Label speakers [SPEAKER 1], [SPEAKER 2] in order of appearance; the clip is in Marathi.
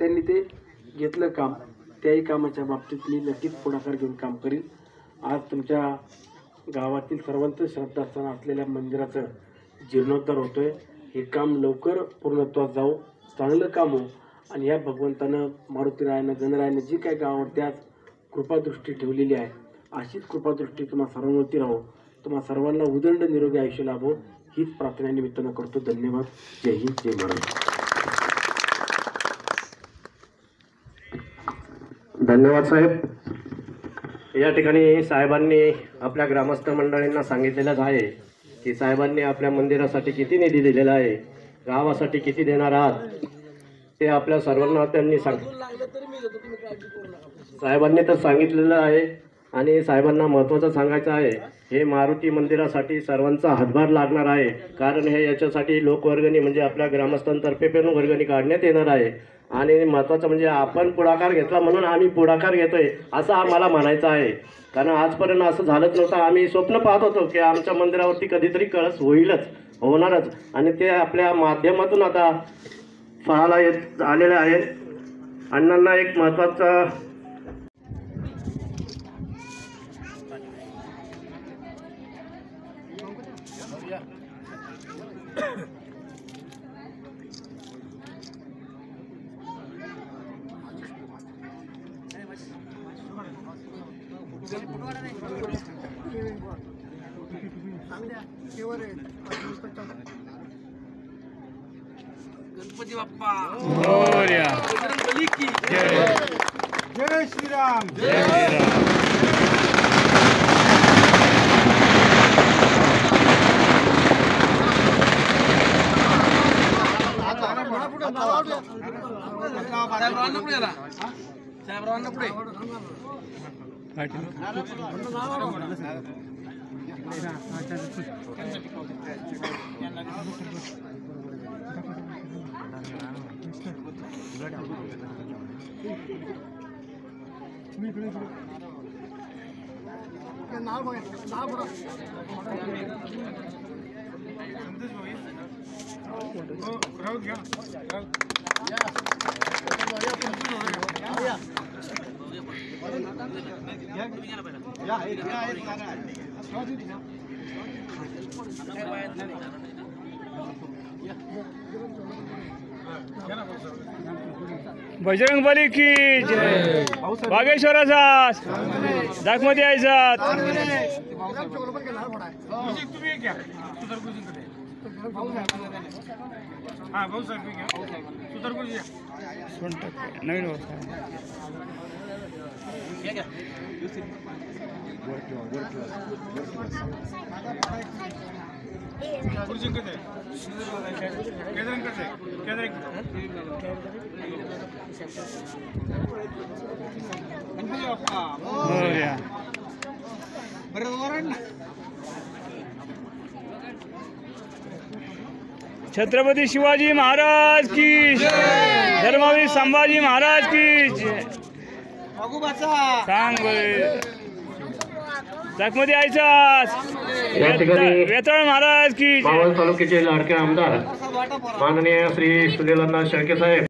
[SPEAKER 1] त्यांनी ते घेतलं काम, त्याही कामाच्या बाबतीत मी नक्कीच पुढाकार घेऊन काम करीन. आज तुमच्या गावातील सर्वांचं श्रद्धास्थान असलेल्या मंदिराचं जीर्णोद्धार होतोय. हे काम लवकर पूर्णत्वास जाऊ, चांगलं काम हो आणि या भगवंतानं मारुतीरायानं गणरायानं जी काही गावावरती आज कृपादृष्टी ठेवलेली आहे अशीच कृपादृष्टी तुम्हा सर्वांवरती राहो. तुम्हा सर्वांना उदंड निरोगी आयुष्य लाभो हीच प्रार्थना निमित्तानं करतो. धन्यवाद. जय हिंद, जय महाराष्ट्र.
[SPEAKER 2] धन्यवाद साहेब. या ठिकाणी साहेबांनी आपल्या ग्रामस्थ मंडळींना सांगितलेलंच आहे की साहेबांनी आपल्या मंदिरासाठी किती निधी दिलेला आहे, गावासाठी किती देणार आहात ते आपल्या सर्वांना त्यांनी साहेबांनी तर सांगितलेलं आहे. आणि साहेबांना महत्त्वाचं सांगायचं आहे, हे मारुती मंदिरासाठी सर्वांचा हातभार लागणार आहे. कारण हे याच्यासाठी लोकवर्गणी म्हणजे आपल्या ग्रामस्थांतर्फे पण वर्गणी काढण्यात येणार आहे. आणि महत्त्वाचं म्हणजे आपण पुढाकार घेतला म्हणून आम्ही पुढाकार घेतोय असं आम्हाला म्हणायचं आहे. कारण आजपर्यंत असं झालंच नव्हतं. आम्ही स्वप्न पाहत होतो की आमच्या मंदिरावरती कधीतरी कळस होणारच आणि ते आपल्या माध्यमातून आता फळाला येत आलेले आहे. अण्णांना एक महत्त्वाचा
[SPEAKER 3] गणपती बाप्पा मोरया. जय श्रीराम. जय श्रीराम.
[SPEAKER 4] बजरंगबली की जय. बागेश्वराचा दाखमध्ये यायचा. नवीन छत्रपती शिवाजी महाराज की जय. धर्मवीर संभाजी महाराज की जय. सांग दाखमध्ये यायचा.
[SPEAKER 2] या ठिकाणी
[SPEAKER 4] वेताळ महाराज की
[SPEAKER 2] मावळ तालुक्याचे लाडके आमदार माननीय श्री सुनील अण्णा शेळके साहेब